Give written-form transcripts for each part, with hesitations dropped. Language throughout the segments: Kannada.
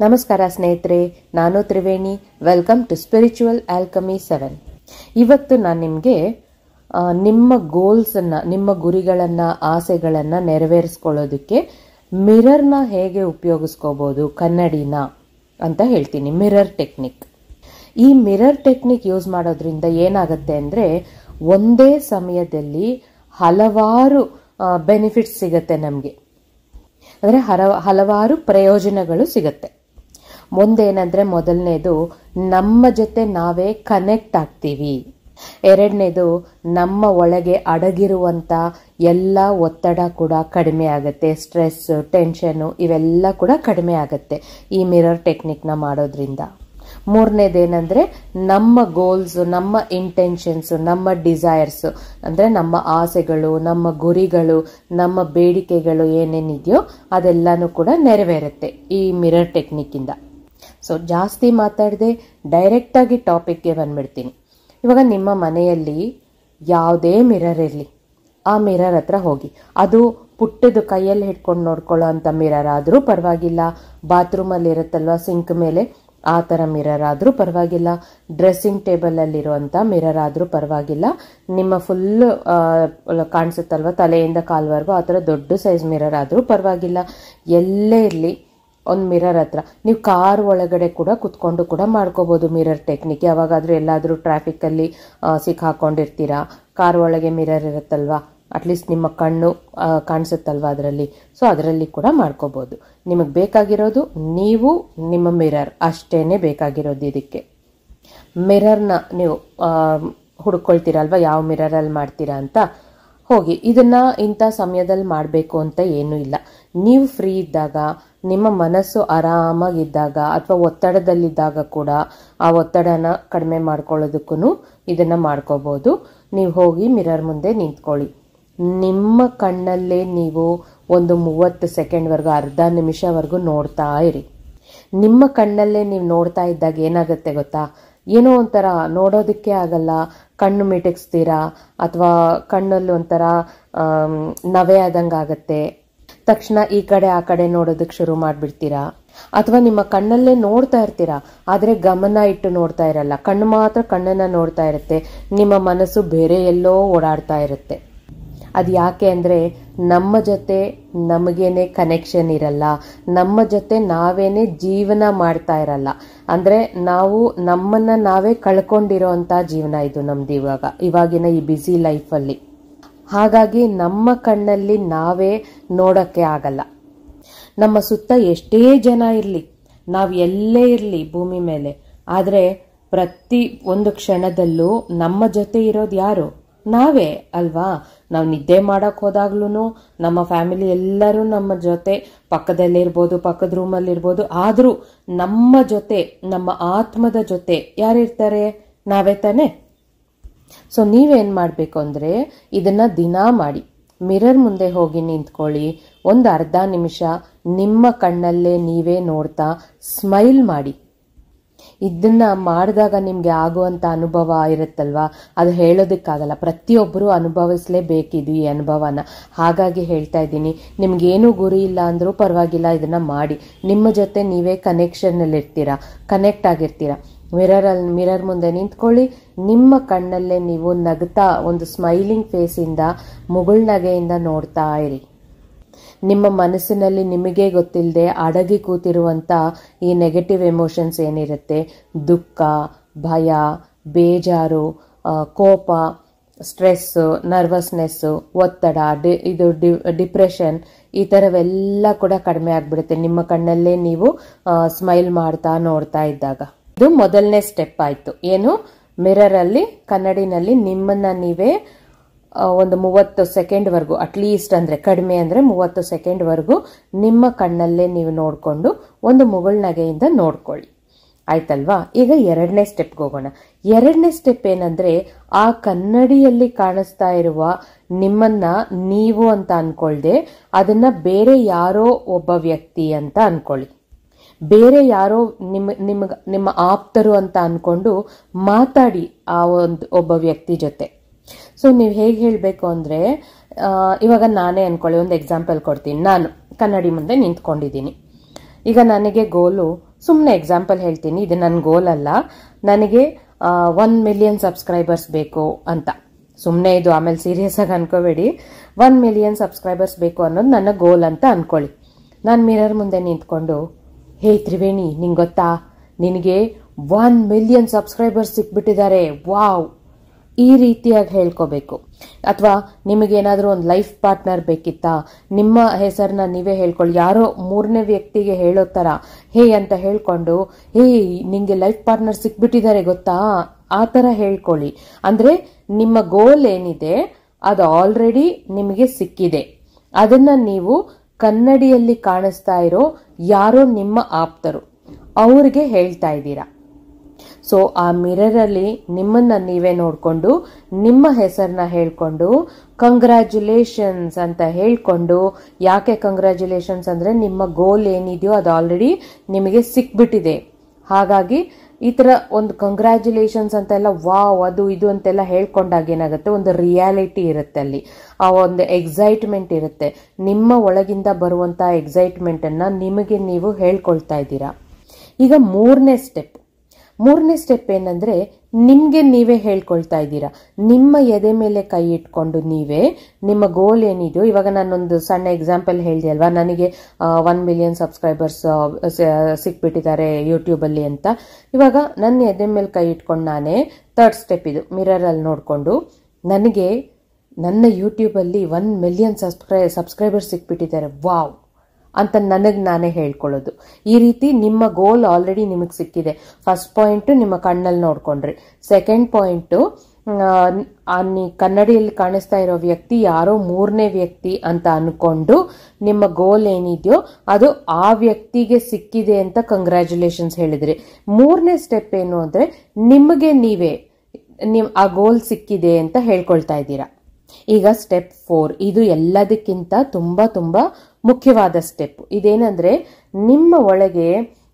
ನಮಸ್ಕಾರ ಸ್ನೇಹಿತರೆ, ನಾನು Triveni. Welcome to spiritual alchemy 7. ಇವತ್ತು ನಾನು ನಿಮಗೆ ನಿಮ್ಮ ಗೋಲ್ಸನ್ನು, ನಿಮ್ಮ ಗುರಿಗಳನ್ನು, ಆಸೆಗಳನ್ನು ನೆರವೇರಿಸ್ಕೊಳ್ಳೋದಕ್ಕೆ ಮಿರರ್ನ ಹೇಗೆ ಉಪಯೋಗಿಸ್ಕೋಬೋದು, ಕನ್ನಡಿನ ಅಂತ ಹೇಳ್ತೀನಿ. Mirror technique. ಈ ಮಿರರ್ ಟೆಕ್ನಿಕ್ ಯೂಸ್ ಮಾಡೋದ್ರಿಂದ ಏನಾಗುತ್ತೆ ಅಂದರೆ, ಒಂದೇ ಸಮಯದಲ್ಲಿ ಹಲವಾರು ಬೆನಿಫಿಟ್ಸ್ ಸಿಗುತ್ತೆ ನಮಗೆ. ಅಂದರೆ ಹಲವಾರು ಪ್ರಯೋಜನಗಳು ಸಿಗುತ್ತೆ. ಮುಂದೇನಂದ್ರೆ, ಮೊದಲನೇದು ನಮ್ಮ ಜೊತೆ ನಾವೇ ಕನೆಕ್ಟ್ ಆಗ್ತೀವಿ. ಎರಡನೇದು, ನಮ್ಮ ಒಳಗೆ ಅಡಗಿರುವಂತ ಎಲ್ಲ ಒತ್ತಡ ಕೂಡ ಕಡಿಮೆ ಆಗುತ್ತೆ. ಸ್ಟ್ರೆಸ್, ಟೆನ್ಷನ್ನು ಇವೆಲ್ಲ ಕೂಡ ಕಡಿಮೆ ಆಗುತ್ತೆ ಈ ಮಿರರ್ ಟೆಕ್ನಿಕ್ನ ಮಾಡೋದ್ರಿಂದ. ಮೂರನೇದೇನೆಂದ್ರೆ, ನಮ್ಮ ಗೋಲ್ಸ್, ನಮ್ಮ ಇಂಟೆನ್ಷನ್ಸ್, ನಮ್ಮ ಡಿಸೈರ್ಸ್ ಅಂದ್ರೆ ನಮ್ಮ ಆಸೆಗಳು, ನಮ್ಮ ಗುರಿಗಳು, ನಮ್ಮ ಬೇಡಿಕೆಗಳು ಏನೇನಿದೆಯೋ ಅದೆಲ್ಲಾನು ಕೂಡ ನೆರವೇರುತ್ತೆ ಈ ಮಿರರ್ ಟೆಕ್ನಿಕ್ ಇಂದ. ಸೊ ಜಾಸ್ತಿ ಮಾತಾಡದೆ ಡೈರೆಕ್ಟ್ ಆಗಿ ಟಾಪಿಕ್ಗೆ ಬಂದ್ಬಿಡ್ತೀನಿ. ಇವಾಗ ನಿಮ್ಮ ಮನೆಯಲ್ಲಿ ಯಾವುದೇ ಮಿರರ್ ಇರಲಿ, ಆ ಮಿರರ್ ಹತ್ರ ಹೋಗಿ. ಅದು ಪುಟ್ಟದು ಕೈಯಲ್ಲಿ ಹಿಡ್ಕೊಂಡು ನೋಡ್ಕೊಳ್ಳೋ ಅಂತ ಮಿರರ್ ಆದ್ರೂ ಪರವಾಗಿಲ್ಲ, ಬಾತ್ರೂಮಲ್ಲಿ ಇರುತ್ತಲ್ವ ಸಿಂಕ್ ಮೇಲೆ ಆ ಥರ ಮಿರರ್ ಆದ್ರೂ ಪರವಾಗಿಲ್ಲ, ಡ್ರೆಸ್ಸಿಂಗ್ ಟೇಬಲ್ ಅಲ್ಲಿರುವಂತ ಮಿರರ್ ಆದ್ರೂ ಪರವಾಗಿಲ್ಲ, ನಿಮ್ಮ ಫುಲ್ ಕಾಣಿಸುತ್ತಲ್ವ ತಲೆಯಿಂದ ಕಾಲ್ವರೆಗೂ ಆ ಥರ ದೊಡ್ಡ ಸೈಜ್ ಮಿರರ್ ಆದ್ರೂ ಪರವಾಗಿಲ್ಲ. ಎಲ್ಲೇ ಇರಲಿ, ಒಂದು ಮಿರರ್ ಹತ್ರ ನೀವು ಕಾರ್ ಒಳಗಡೆ ಕೂಡ ಕುತ್ಕೊಂಡು ಕೂಡ ಮಾಡ್ಕೋಬಹುದು ಮಿರರ್ ಟೆಕ್ನಿಕ್. ಯಾವಾಗಾದ್ರೂ ಎಲ್ಲಾದ್ರೂ ಟ್ರಾಫಿಕ್ ಅಲ್ಲಿ ಸಿಕ್ಕಾಕೊಂಡಿರ್ತೀರಾ, ಕಾರ್ ಒಳಗೆ ಮಿರರ್ ಇರುತ್ತಲ್ವಾ, ಅಟ್ಲೀಸ್ಟ್ ನಿಮ್ಮ ಕಣ್ಣು ಕಾಣಿಸುತ್ತಲ್ವಾ ಅದರಲ್ಲಿ, ಸೊ ಅದರಲ್ಲಿ ಕೂಡ ಮಾಡ್ಕೋಬಹುದು. ನಿಮಗೆ ಬೇಕಾಗಿರೋದು ನೀವು, ನಿಮ್ಮ ಮಿರರ್ ಅಷ್ಟೇನೆ ಬೇಕಾಗಿರೋದು. ಇದಕ್ಕೆ ಮಿರರ್ನ ನೀವು ಹುಡ್ಕೊಳ್ತೀರಲ್ವಾ, ಯಾವ ಮಿರರಲ್ಲಿ ಮಾಡ್ತೀರಾ ಅಂತ ಹೋಗಿ. ಇದನ್ನ ಇಂಥ ಸಮಯದಲ್ಲಿ ಮಾಡಬೇಕು ಅಂತ ಏನೂ ಇಲ್ಲ. ನೀವು ಫ್ರೀ ಇದ್ದಾಗ, ನಿಮ್ಮ ಮನಸ್ಸು ಆರಾಮಾಗಿದ್ದಾಗ ಅಥವಾ ಒತ್ತಡದಲ್ಲಿದ್ದಾಗ ಕೂಡ ಆ ಒತ್ತಡನ ಕಡಿಮೆ ಮಾಡ್ಕೊಳ್ಳೋದಕ್ಕೂ ಇದನ್ನ ಮಾಡ್ಕೋಬಹುದು. ನೀವು ಹೋಗಿ ಮಿರರ್ ಮುಂದೆ ನಿಂತ್ಕೊಳ್ಳಿ. ನಿಮ್ಮ ಕಣ್ಣಲ್ಲೇ ನೀವು ಒಂದು 30 ಸೆಕೆಂಡ್ವರೆಗೂ, ಅರ್ಧ ನಿಮಿಷವರೆಗೂ ನೋಡ್ತಾ ಇರಿ. ನಿಮ್ಮ ಕಣ್ಣಲ್ಲೇ ನೀವು ನೋಡ್ತಾ ಇದ್ದಾಗ ಏನಾಗುತ್ತೆ ಗೊತ್ತಾ, ಏನೋ ಒಂಥರ ನೋಡೋದಕ್ಕೆ ಆಗಲ್ಲ, ಕಣ್ಣು ಮಿಟಕ್ಸ್ತೀರಾ ಅಥವಾ ಕಣ್ಣಲ್ಲಿ ಒಂಥರ ನವೆ ಆದಂಗೆ ಆಗತ್ತೆ. ತಕ್ಷಣ ಈ ಕಡೆ ಆ ಕಡೆ ನೋಡೋದಕ್ಕೆ ಶುರು ಮಾಡ್ಬಿಡ್ತೀರಾ. ಅಥವಾ ನಿಮ್ಮ ಕಣ್ಣಲ್ಲೇ ನೋಡ್ತಾ ಇರ್ತೀರಾ, ಆದ್ರೆ ಗಮನ ಇಟ್ಟು ನೋಡ್ತಾ ಇರಲ್ಲ. ಕಣ್ಣು ಮಾತ್ರ ಕಣ್ಣನ್ನ ನೋಡ್ತಾ ಇರುತ್ತೆ, ನಿಮ್ಮ ಮನಸ್ಸು ಬೇರೆ ಎಲ್ಲೋ ಓಡಾಡ್ತಾ ಇರುತ್ತೆ. ಅದು ಯಾಕೆ ಅಂದ್ರೆ, ನಮ್ಮ ಜೊತೆ ನಮಗೇನೆ ಕನೆಕ್ಷನ್ ಇರಲ್ಲ, ನಮ್ಮ ಜೊತೆ ನಾವೇನೆ ಜೀವನ ಮಾಡ್ತಾ ಇರಲ್ಲ. ಅಂದ್ರೆ ನಾವು ನಮ್ಮನ್ನ ನಾವೇ ಕಳ್ಕೊಂಡಿರೋ ಅಂತ ಜೀವನ ಇದು ನಮ್ದು ಇವಾಗಿನ ಈ ಬ್ಯುಸಿ ಲೈಫಲ್ಲಿ. ಹಾಗಾಗಿ ನಮ್ಮ ಕಣ್ಣಲ್ಲಿ ನಾವೇ ನೋಡಕ್ಕೆ ಆಗಲ್ಲ. ನಮ್ಮ ಸುತ್ತ ಎಷ್ಟೇ ಜನ ಇರ್ಲಿ, ನಾವ್ ಎಲ್ಲೇ ಇರ್ಲಿ ಭೂಮಿ ಮೇಲೆ, ಆದ್ರೆ ಪ್ರತಿ ಒಂದು ಕ್ಷಣದಲ್ಲೂ ನಮ್ಮ ಜೊತೆ ಇರೋದು ಯಾರು? ನಾವೇ ಅಲ್ವಾ. ನಾವು ನಿದ್ದೆ ಮಾಡಕ್ ಹೋದಾಗ್ಲೂ ನಮ್ಮ ಫ್ಯಾಮಿಲಿ ಎಲ್ಲರೂ ನಮ್ಮ ಜೊತೆ ಪಕ್ಕದಲ್ಲಿರ್ಬೋದು, ಪಕ್ಕದ ರೂಮಲ್ಲಿ ಇರ್ಬೋದು, ಆದ್ರೂ ನಮ್ಮ ಜೊತೆ, ನಮ್ಮ ಆತ್ಮದ ಜೊತೆ ಯಾರಿರ್ತಾರೆ? ನಾವೇ ತಾನೆ. ಸೊ ನೀವೇನ್ ಮಾಡ್ಬೇಕು ಅಂದ್ರೆ, ಇದನ್ನ ದಿನಾ ಮಾಡಿ. ಮಿರರ್ ಮುಂದೆ ಹೋಗಿ ನಿಂತ್ಕೊಳ್ಳಿ, ಒಂದು ಅರ್ಧ ನಿಮಿಷ ನಿಮ್ಮ ಕಣ್ಣಲ್ಲೇ ನೀವೇ ನೋಡ್ತಾ ಸ್ಮೈಲ್ ಮಾಡಿ. ಇದನ್ನ ಮಾಡಿದಾಗ ನಿಮ್ಗೆ ಆಗುವಂತ ಅನುಭವ ಇರುತ್ತಲ್ವಾ, ಅದು ಹೇಳೋದಕ್ಕಾಗಲ್ಲ. ಪ್ರತಿಯೊಬ್ಬರು ಅನುಭವಿಸ್ಲೇಬೇಕಿದು ಈ ಅನುಭವನ. ಹಾಗಾಗಿ ಹೇಳ್ತಾ ಇದ್ದೀನಿ, ನಿಮ್ಗೇನು ಗುರಿ ಇಲ್ಲ ಅಂದ್ರೂ ಪರವಾಗಿಲ್ಲ, ಇದನ್ನ ಮಾಡಿ. ನಿಮ್ಮ ಜೊತೆ ನೀವೇ ಕನೆಕ್ಷನ್ ಅಲ್ಲಿ ಇರ್ತೀರಾ, ಕನೆಕ್ಟ್ ಆಗಿರ್ತೀರಾ. ಮಿರರ್ ಮುಂದೆ ನಿಂತ್ಕೊಳ್ಳಿ, ನಿಮ್ಮ ಕಣ್ಣಲ್ಲೇ ನೀವು ನಗ್ತಾ ಒಂದು ಸ್ಮೈಲಿಂಗ್ ಫೇಸ್ ಇಂದ, ಮುಗುಳ್ನಗೆಯಿಂದ ನೋಡ್ತಾ ಇರಿ. ನಿಮ್ಮ ಮನಸ್ಸಿನಲ್ಲಿ ನಿಮಗೆ ಗೊತ್ತಿಲ್ಲದೆ ಅಡಗಿ ಕೂತಿರುವಂತ ಈ ನೆಗೆಟಿವ್ ಎಮೋಷನ್ಸ್ ಏನಿರುತ್ತೆ, ದುಃಖ, ಭಯ, ಬೇಜಾರು, ಕೋಪ, ಸ್ಟ್ರೆಸ್, ನರ್ವಸ್ನೆಸ್, ಒತ್ತಡ, ಡಿಪ್ರೆಷನ್, ಈ ತರವೆಲ್ಲ ಕೂಡ ಕಡಿಮೆ ಆಗ್ಬಿಡುತ್ತೆ ನಿಮ್ಮ ಕಣ್ಣಲ್ಲೇ ನೀವು ಸ್ಮೈಲ್ ಮಾಡ್ತಾ ನೋಡ್ತಾ ಇದ್ದಾಗ. ಇದು ಮೊದಲನೇ ಸ್ಟೆಪ್ ಆಯ್ತು. ಏನು? ಮಿರರ್ ಅಲ್ಲಿ, ಕನ್ನಡಿನಲ್ಲಿ ನಿಮ್ಮನ್ನ ನೀವೇ ಒಂದು 30 ಸೆಕೆಂಡ್ವರೆಗೂ, ಅಟ್ಲೀಸ್ಟ್ ಅಂದ್ರೆ ಕಡಿಮೆ ಅಂದ್ರೆ 30 ಸೆಕೆಂಡ್ವರೆಗೂ ನಿಮ್ಮ ಕಣ್ಣಲ್ಲೇ ನೀವು ನೋಡ್ಕೊಂಡು ಒಂದು ಮುಗುಳ್ನಗೆಯಿಂದ ನೋಡ್ಕೊಳ್ಳಿ. ಆಯ್ತಲ್ವಾ? ಈಗ ಎರಡನೇ ಸ್ಟೆಪ್ಗೆ ಹೋಗೋಣ. ಎರಡನೇ ಸ್ಟೆಪ್ ಏನಂದ್ರೆ, ಆ ಕನ್ನಡಿಯಲ್ಲಿ ಕಾಣಿಸ್ತಾ ಇರುವ ನಿಮ್ಮನ್ನ ನೀವು ಅಂತ ಅನ್ಕೊಳ್ದೆ, ಅದನ್ನ ಬೇರೆ ಯಾರೋ ಒಬ್ಬ ವ್ಯಕ್ತಿ ಅಂತ ಅನ್ಕೊಳ್ಳಿ. ಬೇರೆ ಯಾರೋ ನಿಮ್ಮ ಆಪ್ತರು ಅಂತ ಅನ್ಕೊಂಡು ಮಾತಾಡಿ ಆ ಒಬ್ಬ ವ್ಯಕ್ತಿ ಜೊತೆ. ಸೊ ನೀವು ಹೇಗೆ ಹೇಳಬೇಕು ಅಂದ್ರೆ, ಇವಾಗ ನಾನೇ ಅನ್ಕೊಳ್ಳಿ, ಒಂದು ಎಕ್ಸಾಂಪಲ್ ಕೊಡ್ತೀನಿ. ನಾನು ಕನ್ನಡಿ ಮುಂದೆ ನಿಂತ್ಕೊಂಡಿದ್ದೀನಿ. ಈಗ ನನಗೆ ಗೋಲು ಸುಮ್ಮನೆ ಎಕ್ಸಾಂಪಲ್ ಹೇಳ್ತೀನಿ, ಇದು ನನ್ನ ಗೋಲ್ ಅಲ್ಲ. ನನಗೆ 1 ಮಿಲಿಯನ್ ಸಬ್ಸ್ಕ್ರೈಬರ್ಸ್ ಬೇಕು ಅಂತ, ಸುಮ್ಮನೆ ಇದು ಆಮೇಲೆ ಸೀರಿಯಸ್ ಆಗಿ ಅನ್ಕೋಬೇಡಿ. 1 ಮಿಲಿಯನ್ ಸಬ್ಸ್ಕ್ರೈಬರ್ಸ್ ಬೇಕು ಅನ್ನೋದು ನನ್ನ ಗೋಲ್ ಅಂತ ಅನ್ಕೊಳ್ಳಿ. ನಾನು ಮಿರರ್ ಮುಂದೆ ನಿಂತ್ಕೊಂಡು, ಹೇ ತ್ರಿವೇಣಿ, ನಿಂಗೆ ಗೊತ್ತಾ, ನಿನಗೆ 1 ಮಿಲಿಯನ್ ಸಬ್ಸ್ಕ್ರೈಬರ್ಸ್ ಸಿಕ್ಬಿಟ್ಟಿದ್ದಾರೆ, ವಾವ್, ಈ ರೀತಿಯಾಗಿ ಹೇಳ್ಕೋಬೇಕು. ಅಥವಾ ನಿಮಗೇನಾದರೂ ಒಂದು ಲೈಫ್ ಪಾರ್ಟ್ನರ್ ಬೇಕಿತ್ತಾ, ನಿಮ್ಮ ಹೆಸರನ್ನ ನೀವೇ ಹೇಳ್ಕೊಳ್ಳಿ. ಯಾರೋ 3ನೇ ವ್ಯಕ್ತಿಗೆ ಹೇಳೋ ಥರ ಹೇ ಅಂತ ಹೇಳ್ಕೊಂಡು, ಹೇ ನಿಂಗೆ ಲೈಫ್ ಪಾರ್ಟ್ನರ್ ಸಿಕ್ಬಿಟ್ಟಿದ್ದಾರೆ ಗೊತ್ತಾ, ಆ ಥರ ಹೇಳ್ಕೊಳ್ಳಿ. ಅಂದರೆ ನಿಮ್ಮ ಗೋಲ್ ಏನಿದೆ ಅದು ಆಲ್ರೆಡಿ ನಿಮಗೆ ಸಿಕ್ಕಿದೆ. ಅದನ್ನ ನೀವು ಕನ್ನಡಿಯಲ್ಲಿ ಕಾಣಿಸ್ತಾ ಇರೋ ಯಾರೋ ನಿಮ್ಮ ಆಪ್ತರು ಅವ್ರಿಗೆ ಹೇಳ್ತಾ ಇದ್ದೀರಾ. ಸೊ ಆ ಮಿರರಲ್ಲಿ ನಿಮ್ಮನ್ನ ನೀವೇ ನೋಡ್ಕೊಂಡು ನಿಮ್ಮ ಹೆಸರನ್ನ ಹೇಳ್ಕೊಂಡು ಕಂಗ್ರ್ಯಾಚುಲೇಷನ್ಸ್ ಅಂತ ಹೇಳ್ಕೊಂಡು, ಯಾಕೆ ಕಂಗ್ರ್ಯಾಚುಲೇಷನ್ಸ್ ಅಂದ್ರೆ ನಿಮ್ಮ ಗೋಲ್ ಏನಿದೆಯೋ ಅದು ಆಲ್ರೆಡಿ ನಿಮಗೆ ಸಿಕ್ಬಿಟ್ಟಿದೆ. ಹಾಗಾಗಿ ಈ ತರ ಒಂದು ಕಂಗ್ರ್ಯಾಚುಲೇಷನ್ಸ್ ಅಂತೆಲ್ಲ ವಾವ್ ಅದು ಇದು ಅಂತೆಲ್ಲ ಹೇಳ್ಕೊಂಡಾಗ ಏನಾಗುತ್ತೆ, ಒಂದು ರಿಯಾಲಿಟಿ ಇರುತ್ತೆ ಅಲ್ಲಿ, ಆ ಒಂದು ಎಕ್ಸೈಟ್ಮೆಂಟ್ ಇರುತ್ತೆ. ನಿಮ್ಮ ಒಳಗಿಂದ ಬರುವಂತ ಎಕ್ಸೈಟ್ಮೆಂಟ್ ಅನ್ನ ನಿಮಗೆ ನೀವು ಹೇಳ್ಕೊಳ್ತಾ ಇದ್ದೀರಾ. ಈಗ ಮೂರನೇ ಸ್ಟೆಪ್ ಏನಂದ್ರೆ, ನಿಮ್ಗೆ ನೀವೇ ಹೇಳ್ಕೊಳ್ತಾ ಇದ್ದೀರಾ. ನಿಮ್ಮ ಎದೆ ಮೇಲೆ ಕೈ ಇಟ್ಕೊಂಡು ನೀವೇ ನಿಮ್ಮ ಗೋಲ್ ಏನಿದೆಯೋ, ಇವಾಗ ನಾನೊಂದು ಸಣ್ಣ ಎಕ್ಸಾಂಪಲ್ ಹೇಳಿದೆ ಅಲ್ವಾ, ನನಗೆ 1 ಮಿಲಿಯನ್ ಸಬ್ಸ್ಕ್ರೈಬರ್ಸ್ ಸಿಕ್ಬಿಟ್ಟಿದ್ದಾರೆ ಯೂಟ್ಯೂಬ್ ಅಲ್ಲಿ ಅಂತ. ಇವಾಗ ನನ್ನ ಎದೆ ಮೇಲೆ ಕೈ ಇಟ್ಕೊಂಡು ನಾನೇ ಥರ್ಡ್ ಸ್ಟೆಪ್ ಇದು, ಮಿರರ್ ಅಲ್ಲಿ ನೋಡ್ಕೊಂಡು, ನನಗೆ ನನ್ನ ಯೂಟ್ಯೂಬ್ ಅಲ್ಲಿ 1 ಮಿಲಿಯನ್ ಸಬ್ಸ್ಕ್ರೈಬರ್ಸ್ ಸಿಕ್ಬಿಟ್ಟಿದ್ದಾರೆ, ವಾವ್ ಅಂತ ನನಗೆ ನಾನೇ ಹೇಳ್ಕೊಳ್ಳೋದು. ಈ ರೀತಿ ನಿಮ್ಮ ಗೋಲ್ ಆಲ್ರೆಡಿ ನಿಮಗೆ ಸಿಕ್ಕಿದೆ. ಫಸ್ಟ್ ಪಾಯಿಂಟ್ ನಿಮ್ಮ ಕಣ್ಣಲ್ಲಿ ನೋಡ್ಕೊಂಡ್ರಿ. ಸೆಕೆಂಡ್ ಪಾಯಿಂಟ್, ಕನ್ನಡಿಯಲ್ಲಿ ಕಾಣಿಸ್ತಾ ಇರೋ ವ್ಯಕ್ತಿ ಯಾರೋ 3ನೇ ವ್ಯಕ್ತಿ ಅಂತ ಅನ್ಕೊಂಡು ನಿಮ್ಮ ಗೋಲ್ ಏನಿದೆಯೋ ಅದು ಆ ವ್ಯಕ್ತಿಗೆ ಸಿಕ್ಕಿದೆ ಅಂತ ಕಂಗ್ರ್ಯಾಚುಲೇಷನ್ಸ್ ಹೇಳಿದ್ರಿ. 3ನೇ ಸ್ಟೆಪ್ ಏನು ಅಂದ್ರೆ, ನಿಮಗೆ ನೀವೇ ಆ ಗೋಲ್ ಸಿಕ್ಕಿದೆ ಅಂತ ಹೇಳ್ಕೊಳ್ತಾ ಇದ್ದೀರಾ. ಈಗ ಸ್ಟೆಪ್ 4, ಇದು ಎಲ್ಲದಕ್ಕಿಂತ ತುಂಬಾ ತುಂಬಾ ಮುಖ್ಯವಾದ ಸ್ಟೆಪ್. ಇದೇನಂದ್ರೆ, ನಿಮ್ಮ ಒಳಗೆ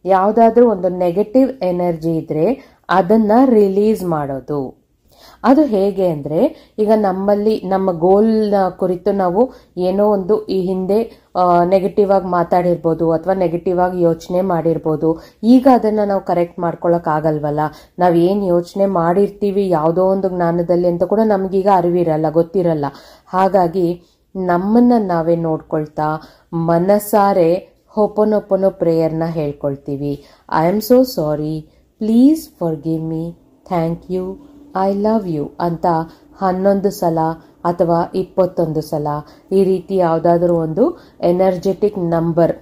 ಯಾವ್ದಾದ್ರೂ ಒಂದು ನೆಗೆಟಿವ್ ಎನರ್ಜಿ ಇದ್ರೆ ಅದನ್ನ ರಿಲೀಸ್ ಮಾಡೋದು. ಅದು ಹೇಗೆ ಅಂದ್ರೆ, ಈಗ ನಮ್ಮಲ್ಲಿ ನಮ್ಮ ಗೋಲ್ ಕುರಿತು ನಾವು ಏನೋ ಒಂದು ಈ ಹಿಂದೆ ನೆಗೆಟಿವ್ ಆಗಿ ಮಾತಾಡಿರ್ಬೋದು ಅಥವಾ ನೆಗೆಟಿವ್ ಆಗಿ ಯೋಚನೆ ಮಾಡಿರ್ಬೋದು. ಈಗ ಅದನ್ನ ನಾವು ಕರೆಕ್ಟ್ ಮಾಡ್ಕೊಳಕ್ ಆಗಲ್ವಲ್ಲ. ನಾವ್ ಏನ್ ಯೋಚನೆ ಮಾಡಿರ್ತೀವಿ ಯಾವುದೋ ಒಂದು ಜ್ಞಾನದಲ್ಲಿ ಅಂತ ಕೂಡ ನಮ್ಗೀಗ ಅರಿವಿರಲ್ಲ, ಗೊತ್ತಿರಲ್ಲ. ಹಾಗಾಗಿ ನಮ್ಮನ್ನ ನಾವೇ ನೋಡ್ಕೊಳ್ತಾ ಮನಸಾರೆ ಹೋಪನೋಪನೋ ಪ್ರೇಯರ್ನ ಹೇಳ್ಕೊಳ್ತೀವಿ. I am so sorry, please forgive me, thank you, I love you ಅಂತ 11 ಸಲ ಅಥವಾ 21 ಸಲ ಈ ರೀತಿ ಯಾವುದಾದ್ರೂ ಒಂದು ಎನರ್ಜೆಟಿಕ್ ನಂಬರ್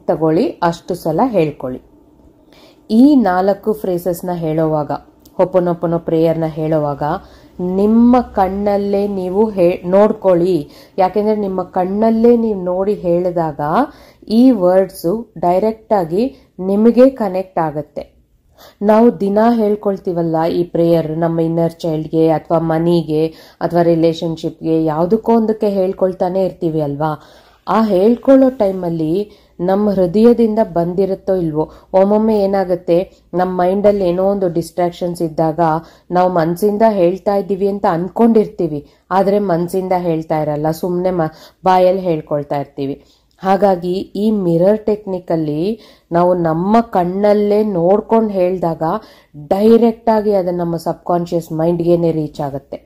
ತಗೊಳ್ಳಿ, ಅಷ್ಟು ಸಲ ಹೇಳ್ಕೊಳ್ಳಿ. ಈ 4 ಫ್ರೇಸಸ್ನ ಹೇಳೋವಾಗ, ಹೋಪನೋಪನೋ ಪ್ರೇಯರ್ನ ಹೇಳೋವಾಗ ನಿಮ್ಮ ಕಣ್ಣಲ್ಲೇ ನೀವು ನೋಡ್ಕೊಳ್ಳಿ. ಯಾಕೆಂದ್ರೆ ನಿಮ್ಮ ಕಣ್ಣಲ್ಲೇ ನೀವು ನೋಡಿ ಹೇಳಿದಾಗ ಈ ವರ್ಡ್ಸು ಡೈರೆಕ್ಟ್ ಆಗಿ ನಿಮಗೆ ಕನೆಕ್ಟ್ ಆಗುತ್ತೆ. ನಾವು ದಿನ ಹೇಳ್ಕೊಳ್ತೀವಲ್ಲ ಈ ಪ್ರೇಯರ್, ನಮ್ಮ ಇನ್ನರ್ ಚೈಲ್ಡ್ಗೆ ಅಥವಾ ಮನಿಗೆ ಅಥವಾ ರಿಲೇಶನ್ಶಿಪ್ಗೆ ಯಾವುದಕ್ಕೋ ಒಂದಕ್ಕೆ ಹೇಳ್ಕೊಳ್ತಾನೆ ಇರ್ತೀವಿ ಅಲ್ವಾ. ಆ ಹೇಳ್ಕೊಳ್ಳೋ ಟೈಮಲ್ಲಿ ನಮ್ಮ ಹೃದಯದಿಂದ ಬಂದಿರುತ್ತೋ ಇಲ್ವೋ, ಒಮ್ಮೊಮ್ಮೆ ಏನಾಗುತ್ತೆ, ನಮ್ಮ ಮೈಂಡಲ್ಲಿ ಏನೋ ಒಂದು ಡಿಸ್ಟ್ರಾಕ್ಷನ್ಸ್ ಇದ್ದಾಗ ನಾವು ಮನ್ಸಿಂದ ಹೇಳ್ತಾ ಇದ್ದೀವಿ ಅಂತ ಅನ್ಕೊಂಡಿರ್ತೀವಿ, ಆದ್ರೆ ಮನ್ಸಿಂದ ಹೇಳ್ತಾ ಇರಲ್ಲ, ಸುಮ್ಮನೆ ಬಾಯಲ್ಲಿ ಹೇಳ್ಕೊಳ್ತಾ ಇರ್ತೀವಿ. ಹಾಗಾಗಿ ಈ ಮಿರರ್ ಟೆಕ್ನಿಕ್ ಅಲ್ಲಿ ನಾವು ನಮ್ಮ ಕಣ್ಣಲ್ಲೇ ನೋಡ್ಕೊಂಡು ಹೇಳಿದಾಗ ಡೈರೆಕ್ಟ್ ಆಗಿ ಅದು ನಮ್ಮ ಸಬ್ ಕಾನ್ಶಿಯಸ್ ಮೈಂಡ್ಗೆನೆ ರೀಚ್ ಆಗುತ್ತೆ.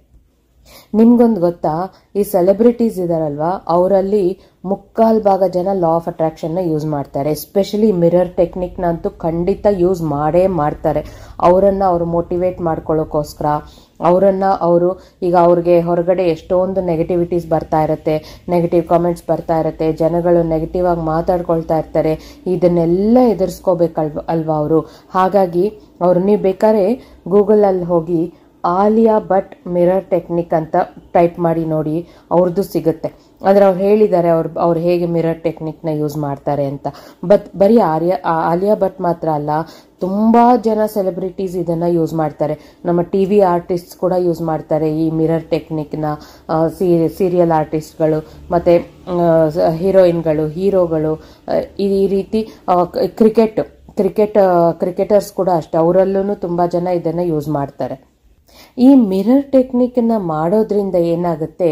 ನಿಮ್ಗೊಂದು ಗೊತ್ತಾ, ಈ ಸೆಲೆಬ್ರಿಟೀಸ್ ಇದಾರಲ್ವಾ, ಅವರಲ್ಲಿ 3/4 ಜನ ಲಾ ಆಫ್ ಅಟ್ರಾಕ್ಷನ್ ನ ಯೂಸ್ ಮಾಡ್ತಾರೆ. ಎಸ್ಪೆಷಲಿ ಮಿರರ್ ಟೆಕ್ನಿಕ್ ನ ಅಂತೂ ಖಂಡಿತ ಯೂಸ್ ಮಾಡೇ ಮಾಡ್ತಾರೆ. ಅವರನ್ನ ಅವರು ಮೋಟಿವೇಟ್ ಮಾಡ್ಕೊಳ್ಳೋಕೋಸ್ಕರ, ಅವರು ಈಗ ಅವ್ರಿಗೆ ಹೊರಗಡೆ ಎಷ್ಟೊಂದು ನೆಗೆಟಿವಿಟೀಸ್ ಬರ್ತಾ ಇರುತ್ತೆ, ನೆಗೆಟಿವ್ ಕಾಮೆಂಟ್ಸ್ ಬರ್ತಾ ಇರುತ್ತೆ, ಜನಗಳು ನೆಗೆಟಿವ್ ಆಗಿ ಮಾತಾಡ್ಕೊಳ್ತಾ ಇರ್ತಾರೆ. ಇದನ್ನೆಲ್ಲ ಎದುರಿಸ್ಕೋಬೇಕಲ್ವಾ ಅವರು. ಹಾಗಾಗಿ ನೀವು ಬೇಕಾದ್ರೆ ಗೂಗಲ್ ಅಲ್ಲಿ ಹೋಗಿ ಆಲಿಯಾ ಭಟ್ ಮಿರರ್ ಟೆಕ್ನಿಕ್ ಅಂತ ಟೈಪ್ ಮಾಡಿ ನೋಡಿ, ಅವ್ರದ್ದು ಸಿಗುತ್ತೆ. ಅಂದ್ರೆ ಅವ್ರು ಹೇಳಿದ್ದಾರೆ ಅವ್ರು ಹೇಗೆ ಮಿರರ್ ಟೆಕ್ನಿಕ್ ನ ಯೂಸ್ ಮಾಡ್ತಾರೆ ಅಂತ. ಬರೀ ಆಲಿಯಾ ಭಟ್ ಮಾತ್ರ ಅಲ್ಲ, ತುಂಬಾ ಜನ ಸೆಲೆಬ್ರಿಟೀಸ್ ಇದನ್ನ ಯೂಸ್ ಮಾಡ್ತಾರೆ. ನಮ್ಮ ಟಿವಿ ಆರ್ಟಿಸ್ಟ್ ಕೂಡ ಯೂಸ್ ಮಾಡ್ತಾರೆ ಈ ಮಿರರ್ ಟೆಕ್ನಿಕ್ ನ. ಸೀರಿಯಲ್ ಆರ್ಟಿಸ್ಟ್ಗಳು ಮತ್ತೆ ಹೀರೋಯಿನ್ಗಳು, ಹೀರೋಗಳು, ಈ ರೀತಿ ಕ್ರಿಕೆಟರ್ಸ್ ಕೂಡ ಅಷ್ಟೇ, ಅವರಲ್ಲೂ ತುಂಬಾ ಜನ ಇದನ್ನ ಯೂಸ್ ಮಾಡ್ತಾರೆ. ಈ ಮಿರರ್ ಟೆಕ್ನಿಕ್ ನ ಮಾಡೋದ್ರಿಂದ ಏನಾಗುತ್ತೆ,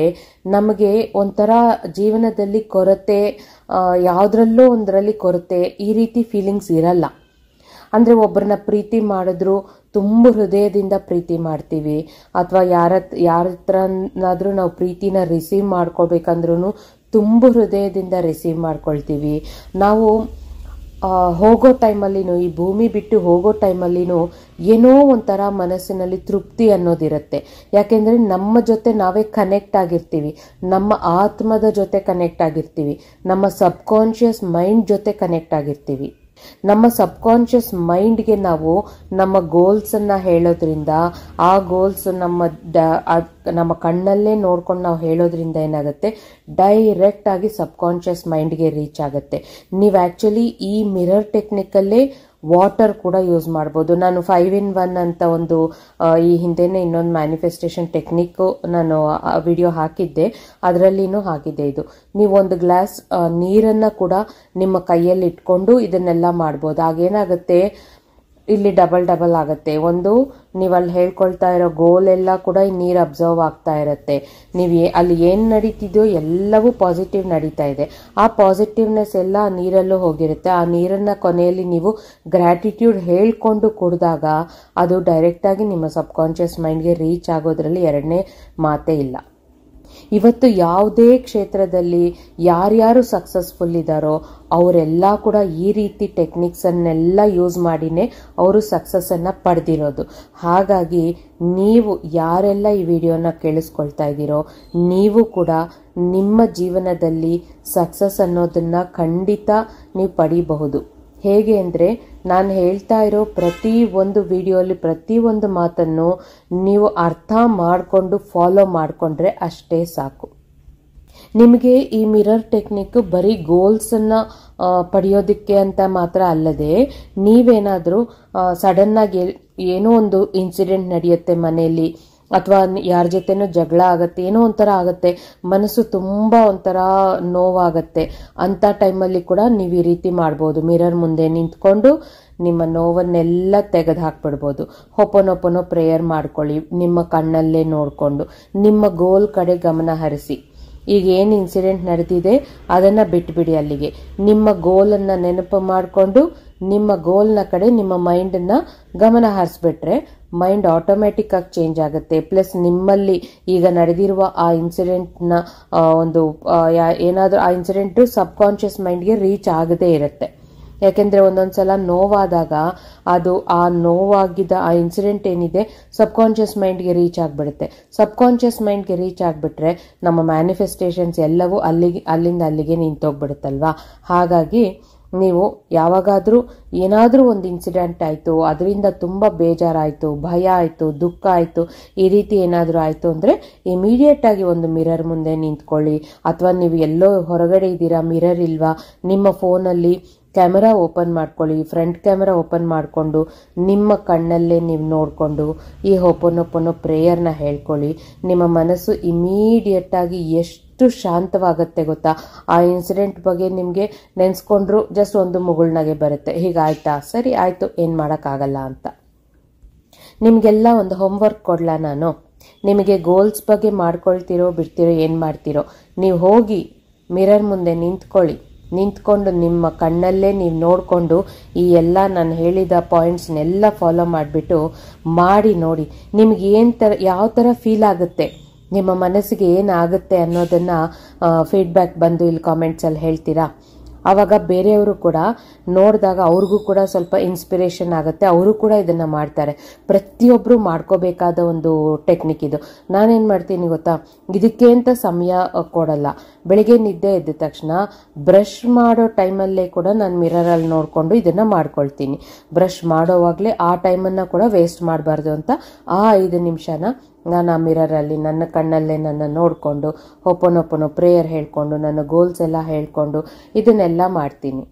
ನಮಗೆ ಒಂಥರ ಜೀವನದಲ್ಲಿ ಕೊರತೆ, ಯಾವ್ದ್ರಲ್ಲೋ ಒಂದರಲ್ಲಿ ಕೊರತೆ, ಈ ರೀತಿ ಫೀಲಿಂಗ್ಸ್ ಇರಲ್ಲ. ಅಂದರೆ ಒಬ್ಬರನ್ನ ಪ್ರೀತಿ ಮಾಡಿದ್ರು ತುಂಬ ಹೃದಯದಿಂದ ಪ್ರೀತಿ ಮಾಡ್ತೀವಿ, ಅಥವಾ ಯಾರ ಹತ್ರನಾದ್ರೂ ನಾವು ಪ್ರೀತಿನ ರಿಸೀವ್ ಮಾಡ್ಕೊಳ್ಬೇಕಂದ್ರೂ ತುಂಬ ಹೃದಯದಿಂದ ರಿಸೀವ್ ಮಾಡ್ಕೊಳ್ತೀವಿ. ನಾವು ಹೋಗೋ ಟೈಮಲ್ಲಿನೂ, ಈ ಭೂಮಿ ಬಿಟ್ಟು ಹೋಗೋ ಟೈಮಲ್ಲಿನೂ ಏನೋ ಒಂಥರ ಮನಸ್ಸಿನಲ್ಲಿ ತೃಪ್ತಿ ಅನ್ನೋದಿರುತ್ತೆ. ಯಾಕೆಂದರೆ ನಮ್ಮ ಜೊತೆ ನಾವೇ ಕನೆಕ್ಟ್ ಆಗಿರ್ತೀವಿ, ನಮ್ಮ ಆತ್ಮದ ಜೊತೆ ಕನೆಕ್ಟ್ ಆಗಿರ್ತೀವಿ, ನಮ್ಮ ಸಬ್ಕಾನ್ಷಿಯಸ್ ಮೈಂಡ್ ಜೊತೆ ಕನೆಕ್ಟ್ ಆಗಿರ್ತೀವಿ. ನಮ್ಮ ಸಬ್ಕಾನ್ಷಿಯಸ್ ಮೈಂಡ್ಗೆ ನಾವು ನಮ್ಮ ಗೋಲ್ಸನ್ನು ಹೇಳೋದ್ರಿಂದ, ಆ ಗೋಲ್ಸ್ ನಮ್ಮ ಕಣ್ಣಲ್ಲೇ ನೋಡ್ಕೊಂಡು ನಾವು ಹೇಳೋದ್ರಿಂದ ಏನಾಗುತ್ತೆ, ಡೈರೆಕ್ಟ್ ಆಗಿ ಸಬ್ಕಾನ್ಷಿಯಸ್ ಮೈಂಡ್ಗೆ ರೀಚ್ ಆಗುತ್ತೆ. ನೀವು ಆ್ಯಕ್ಚುಲಿ ಈ ಮಿರರ್ ಟೆಕ್ನಿಕಲ್ಲೇ ವಾಟರ್ ಕೂಡ ಯೂಸ್ ಮಾಡ್ಬೋದು. ನಾನು 5-in-1 ಅಂತ ಒಂದು ಈ ಹಿಂದೆನೇ ಇನ್ನೊಂದು ಮ್ಯಾನಿಫೆಸ್ಟೇಷನ್ ಟೆಕ್ನಿಕ್ಕು ನಾನು ವಿಡಿಯೋ ಹಾಕಿದ್ದೆ, ಅದರಲ್ಲಿನೂ ಹಾಕಿದ್ದೆ. ಇದು ನೀವು ಒಂದು ಗ್ಲಾಸ್ ನೀರನ್ನು ಕೂಡ ನಿಮ್ಮ ಕೈಯಲ್ಲಿ ಇಟ್ಕೊಂಡು ಇದನ್ನೆಲ್ಲ ಮಾಡ್ಬೋದು. ಆಗೇನಾಗುತ್ತೆ, ಇಲ್ಲಿ ಡಬಲ್ ಆಗುತ್ತೆ. ಒಂದು, ನೀವು ಅಲ್ಲಿ ಹೇಳ್ಕೊಳ್ತಾ ಇರೋ ಗೋಲ್ ಎಲ್ಲ ಕೂಡ ಈ ನೀರು ಅಬ್ಸರ್ವ್ ಆಗ್ತಾ ಇರುತ್ತೆ. ನೀವು ಅಲ್ಲಿ ಏನು ನಡೀತಿದೆಯೋ ಎಲ್ಲವೂ ಪಾಸಿಟಿವ್ ನಡೀತಾ ಇದೆ. ಆ ಪಾಸಿಟಿವ್ನೆಸ್ ಎಲ್ಲ ನೀರಲ್ಲೂ ಹೋಗಿರುತ್ತೆ. ಆ ನೀರನ್ನು ಕೊನೆಯಲ್ಲಿ ನೀವು ಗ್ರ್ಯಾಟಿಟ್ಯೂಡ್ ಹೇಳ್ಕೊಂಡು ಕುಡಿದಾಗ ಅದು ಡೈರೆಕ್ಟಾಗಿ ನಿಮ್ಮ ಸಬ್ಕಾನ್ಷಿಯಸ್ ಮೈಂಡ್ಗೆ ರೀಚ್ ಆಗೋದ್ರಲ್ಲಿ ಎರಡನೇ ಮಾತೇ ಇಲ್ಲ. ಇವತ್ತು ಯಾವುದೇ ಕ್ಷೇತ್ರದಲ್ಲಿ ಯಾರ್ಯಾರು ಸಕ್ಸಸ್ಫುಲ್ ಇದ್ದಾರೋ ಅವರೆಲ್ಲ ಕೂಡ ಈ ರೀತಿ ಟೆಕ್ನಿಕ್ಸನ್ನೆಲ್ಲ ಯೂಸ್ ಮಾಡಿನೇ ಅವರು ಸಕ್ಸಸ್ಸನ್ನು ಪಡೆದಿರೋದು. ಹಾಗಾಗಿ ನೀವು ಯಾರೆಲ್ಲ ಈ ವಿಡಿಯೋನ ಕೇಳಿಸ್ಕೊಳ್ತಾ ಇದ್ದೀರೋ, ನೀವು ಕೂಡ ನಿಮ್ಮ ಜೀವನದಲ್ಲಿ ಸಕ್ಸಸ್ ಅನ್ನೋದನ್ನು ಖಂಡಿತ ನೀವು ಪಡಿಬಹುದು. ಹೇಗೆ ಅಂದರೆ, ನಾನು ಹೇಳ್ತಾ ಇರೋ ಪ್ರತಿ ಒಂದು ವಿಡಿಯೋಲಿ ಪ್ರತಿ ಒಂದು ಮಾತನ್ನು ನೀವು ಅರ್ಥ ಮಾಡಿಕೊಂಡು ಫಾಲೋ ಮಾಡಿಕೊಂಡ್ರೆ ಅಷ್ಟೇ ಸಾಕು. ನಿಮಗೆ ಈ ಮಿರರ್ ಟೆಕ್ನಿಕ್ ಬರೀ ಗೋಲ್ಸನ್ನು ಪಡೆಯೋದಕ್ಕೆ ಅಂತ ಮಾತ್ರ ಅಲ್ಲದೆ, ನೀವೇನಾದರೂ ಸಡನ್ನಾಗಿ ಏನೋ ಒಂದು ಇನ್ಸಿಡೆಂಟ್ ನಡೆಯುತ್ತೆ ಮನೆಯಲ್ಲಿ, ಅಥವಾ ಯಾರ ಜೊತೆನೂ ಜಗಳ ಆಗುತ್ತೆ, ಏನೋ ಒಂಥರ ಆಗುತ್ತೆ, ಮನಸ್ಸು ತುಂಬ ಒಂಥರ ನೋವಾಗತ್ತೆ, ಅಂಥ ಟೈಮಲ್ಲಿ ಕೂಡ ನೀವು ಈ ರೀತಿ ಮಾಡ್ಬೋದು. ಮಿರರ್ ಮುಂದೆ ನಿಂತ್ಕೊಂಡು ನಿಮ್ಮ ನೋವನ್ನೆಲ್ಲ ತೆಗೆದು ಹಾಕ್ಬಿಡ್ಬೋದು. ಹೊಪನೊಪನೋ ಪ್ರೇಯರ್ ಮಾಡ್ಕೊಳ್ಳಿ, ನಿಮ್ಮ ಕಣ್ಣಲ್ಲೇ ನೋಡಿಕೊಂಡು ನಿಮ್ಮ ಗೋಲ್ ಕಡೆ ಗಮನ ಹರಿಸಿ. ಈಗ ಏನು ಇನ್ಸಿಡೆಂಟ್ ನಡೆದಿದೆ ಅದನ್ನು ಬಿಟ್ಬಿಡಿ, ಅಲ್ಲಿಗೆ ನಿಮ್ಮ ಗೋಲನ್ನು ನೆನಪು ಮಾಡಿಕೊಂಡು ನಿಮ್ಮ ಗೋಲ್ನ ಕಡೆ ನಿಮ್ಮ ಮೈಂಡನ್ನು ಗಮನ ಹರಿಸ್ಬಿಟ್ರೆ ಮೈಂಡ್ ಆಟೋಮ್ಯಾಟಿಕ್ ಆಗಿ ಚೇಂಜ್ ಆಗುತ್ತೆ. ಪ್ಲಸ್ ನಿಮ್ಮಲ್ಲಿ ಈಗ ನಡೆದಿರುವ ಆ ಇನ್ಸಿಡೆಂಟ್ನ ಒಂದು ಏನಾದರೂ ಆ ಇನ್ಸಿಡೆಂಟು ಸಬ್ಕಾನ್ಷಿಯಸ್ ಮೈಂಡ್ಗೆ ರೀಚ್ ಆಗದೇ ಇರುತ್ತೆ. ಯಾಕೆಂದರೆ ಒಂದೊಂದ್ಸಲ ನೋವಾದಾಗ ಅದು ಆ ನೋವಾಗಿದ್ದ ಆ ಇನ್ಸಿಡೆಂಟ್ ಏನಿದೆ ಸಬ್ಕಾನ್ಷಿಯಸ್ ಮೈಂಡ್ಗೆ ರೀಚ್ ಆಗಿಬಿಡುತ್ತೆ. ಸಬ್ಕಾನ್ಷಿಯಸ್ ಮೈಂಡ್ಗೆ ರೀಚ್ ಆಗಿಬಿಟ್ರೆ ನಮ್ಮ ಮ್ಯಾನಿಫೆಸ್ಟೇಷನ್ಸ್ ಎಲ್ಲವೂ ಅಲ್ಲಿಂದ ಅಲ್ಲಿಗೆ ನಿಂತೋಗ್ಬಿಡುತ್ತಲ್ವಾ. ಹಾಗಾಗಿ ನೀವು ಯಾವಾಗಾದರೂ ಏನಾದರೂ ಒಂದು ಇನ್ಸಿಡೆಂಟ್ ಆಯಿತು, ಅದರಿಂದ ತುಂಬ ಬೇಜಾರಾಯಿತು, ಭಯ ಆಯಿತು, ದುಃಖ ಆಯಿತು, ಈ ರೀತಿ ಏನಾದರೂ ಆಯಿತು ಅಂದರೆ ಇಮಿಡಿಯೇಟಾಗಿ ಒಂದು ಮಿರರ್ ಮುಂದೆ ನಿಂತ್ಕೊಳ್ಳಿ. ಅಥವಾ ನೀವು ಎಲ್ಲೋ ಹೊರಗಡೆ ಇದ್ದೀರಾ, ಮಿರರ್ ಇಲ್ವಾ, ನಿಮ್ಮ ಫೋನಲ್ಲಿ ಕ್ಯಾಮೆರಾ ಓಪನ್ ಮಾಡ್ಕೊಳ್ಳಿ, ಫ್ರಂಟ್ ಕ್ಯಾಮೆರಾ ಓಪನ್ ಮಾಡಿಕೊಂಡು ನಿಮ್ಮ ಕಣ್ಣಲ್ಲೇ ನೀವು ನೋಡಿಕೊಂಡು ಈ ಹೊಪನೊಪನೋ ಪ್ರೇಯರ್ನ ಹೇಳ್ಕೊಳ್ಳಿ. ನಿಮ್ಮ ಮನಸ್ಸು ಇಮಿಡಿಯೇಟಾಗಿ ಎಷ್ಟು ಶಾಂತವಾಗುತ್ತೆ ಗೊತ್ತಾ. ಆ ಇನ್ಸಿಡೆಂಟ್ ಬಗ್ಗೆ ನಿಮಗೆ ನೆನೆಸ್ಕೊಂಡ್ರು ಜಸ್ಟ್ ಒಂದು ಮುಗುಳ್ನಗೆ ಬರುತ್ತೆ, ಹೀಗಾಯ್ತಾ, ಸರಿ ಆಯಿತು, ಏನು ಮಾಡೋಕ್ಕಾಗಲ್ಲ ಅಂತ. ನಿಮಗೆಲ್ಲ ಒಂದು ಹೋಮ್ವರ್ಕ್ ಕೊಡಲಾ ನಾನು? ನಿಮಗೆ ಗೋಲ್ಸ್ ಬಗ್ಗೆ ಮಾಡ್ಕೊಳ್ತಿರೋ ಬಿಡ್ತಿರೋ ಏನು ಮಾಡ್ತಿರೋ, ನೀವು ಹೋಗಿ ಮಿರರ್ ಮುಂದೆ ನಿಂತ್ಕೊಂಡು ನಿಮ್ಮ ಕಣ್ಣಲ್ಲೇ ನೀವು ನೋಡಿಕೊಂಡು ಈ ಎಲ್ಲ ನಾನು ಹೇಳಿದ ಪಾಯಿಂಟ್ಸ್ನೆಲ್ಲ ಫಾಲೋ ಮಾಡಿಬಿಟ್ಟು ಮಾಡಿ ನೋಡಿ. ನಿಮ್ಗೆ ಯಾವ ಥರ ಫೀಲ್ ಆಗುತ್ತೆ, ನಿಮ್ಮ ಮನಸ್ಸಿಗೆ ಏನಾಗುತ್ತೆ ಅನ್ನೋದನ್ನು ಫೀಡ್ಬ್ಯಾಕ್ ಬಂದು ಇಲ್ಲಿ ಕಾಮೆಂಟ್ಸಲ್ಲಿ ಹೇಳ್ತೀರಾ. ಆವಾಗ ಬೇರೆಯವರು ಕೂಡ ನೋಡಿದಾಗ ಅವ್ರಿಗೂ ಕೂಡ ಸ್ವಲ್ಪ ಇನ್ಸ್ಪಿರೇಷನ್ ಆಗುತ್ತೆ, ಅವರು ಕೂಡ ಇದನ್ನು ಮಾಡ್ತಾರೆ. ಪ್ರತಿಯೊಬ್ಬರು ಮಾಡ್ಕೋಬೇಕಾದ ಒಂದು ಟೆಕ್ನಿಕ್ ಇದು. ನಾನೇನು ಮಾಡ್ತೀನಿ ಗೊತ್ತಾ, ಇದಕ್ಕೆ ಅಂತ ಸಮಯ ಕೊಡಲ್ಲ. ಬೆಳಿಗ್ಗೆ ನಿದ್ದೆ ಎದ್ದ ತಕ್ಷಣ ಬ್ರಷ್ ಮಾಡೋ ಟೈಮಲ್ಲೇ ಕೂಡ ನಾನು ಮಿರರಲ್ಲಿ ನೋಡಿಕೊಂಡು ಇದನ್ನು ಮಾಡ್ಕೊಳ್ತೀನಿ. ಬ್ರಷ್ ಮಾಡೋವಾಗಲೇ ಆ ಟೈಮನ್ನು ಕೂಡ ವೇಸ್ಟ್ ಮಾಡಬಾರ್ದು ಅಂತ ಆ 5 ನಿಮಿಷನ ನಾನು ಆ ಮಿರರಲ್ಲಿ ನನ್ನ ಕಣ್ಣಲ್ಲೇ ನನ್ನ ನೋಡಿಕೊಂಡು ಹೊಪನೊಪನೋ ಪ್ರೇಯರ್ ಹೇಳ್ಕೊಂಡು ನನ್ನ ಗೋಲ್ಸ್ ಎಲ್ಲ ಹೇಳ್ಕೊಂಡು ಇದನ್ನೆಲ್ಲ ಮಾಡ್ತೀನಿ.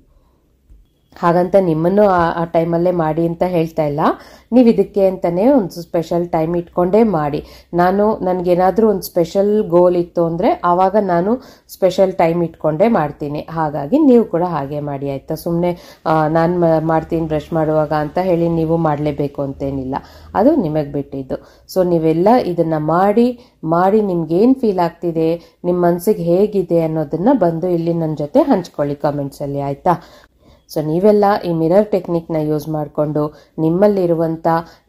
ಹಾಗಂತ ನಿಮ್ಮನ್ನು ಆ ಟೈಮಲ್ಲೇ ಮಾಡಿ ಅಂತ ಹೇಳ್ತಾ ಇಲ್ಲ, ನೀವು ಇದಕ್ಕೆ ಅಂತಲೇ ಒಂದು ಸ್ಪೆಷಲ್ ಟೈಮ್ ಇಟ್ಕೊಂಡೇ ಮಾಡಿ. ನನಗೇನಾದರೂ ಒಂದು ಸ್ಪೆಷಲ್ ಗೋಲ್ ಇತ್ತು ಅಂದರೆ ಆವಾಗ ನಾನು ಸ್ಪೆಷಲ್ ಟೈಮ್ ಇಟ್ಕೊಂಡೇ ಮಾಡ್ತೀನಿ. ಹಾಗಾಗಿ ನೀವು ಕೂಡ ಹಾಗೆ ಮಾಡಿ ಆಯಿತಾ. ಸುಮ್ಮನೆ ನಾನು ಮಾಡ್ತೀನಿ ಬ್ರಷ್ ಮಾಡುವಾಗ ಅಂತ ಹೇಳಿ ನೀವು ಮಾಡಲೇಬೇಕು ಅಂತೇನಿಲ್ಲ, ಅದು ನಿಮಗೆ ಬಿಟ್ಟಿದ್ದು. ಸೊ ನೀವೆಲ್ಲ ಇದನ್ನು ಮಾಡಿ ನಿಮ್ಗೇನು ಫೀಲ್ ಆಗ್ತಿದೆ, ನಿಮ್ಮ ಮನಸ್ಸಿಗೆ ಹೇಗಿದೆ ಅನ್ನೋದನ್ನು ಬಂದು ಇಲ್ಲಿ ನನ್ನ ಜೊತೆ ಹಂಚ್ಕೊಳ್ಳಿ ಕಾಮೆಂಟ್ಸಲ್ಲಿ ಆಯಿತಾ. ಸೊ ನೀವೆಲ್ಲ ಈ ಮಿರರ್ ಟೆಕ್ನಿಕ್ನ ಯೂಸ್ ಮಾಡಿಕೊಂಡು ನಿಮ್ಮಲ್ಲಿರುವಂಥ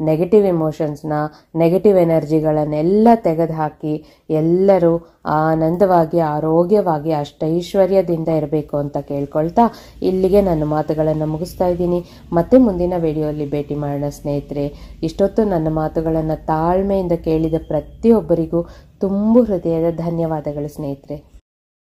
ನೆಗೆಟಿವ್ ಇಮೋಷನ್ಸ್ನ, ನೆಗೆಟಿವ್ ಎನರ್ಜಿಗಳನ್ನೆಲ್ಲ ತೆಗೆದುಹಾಕಿ ಎಲ್ಲರೂ ಆನಂದವಾಗಿ, ಆರೋಗ್ಯವಾಗಿ, ಅಷ್ಟೈಶ್ವರ್ಯದಿಂದ ಇರಬೇಕು ಅಂತ ಕೇಳ್ಕೊಳ್ತಾ ಇಲ್ಲಿಗೆ ನನ್ನ ಮಾತುಗಳನ್ನು ಮುಗಿಸ್ತಾ ಇದ್ದೀನಿ. ಮತ್ತೆ ಮುಂದಿನ ವಿಡಿಯೋಲಿ ಭೇಟಿ ಮಾಡೋಣ ಸ್ನೇಹಿತರೆ. ಇಷ್ಟೊತ್ತು ನನ್ನ ಮಾತುಗಳನ್ನು ತಾಳ್ಮೆಯಿಂದ ಕೇಳಿದ ಪ್ರತಿಯೊಬ್ಬರಿಗೂ ತುಂಬು ಹೃದಯದ ಧನ್ಯವಾದಗಳು ಸ್ನೇಹಿತರೆ.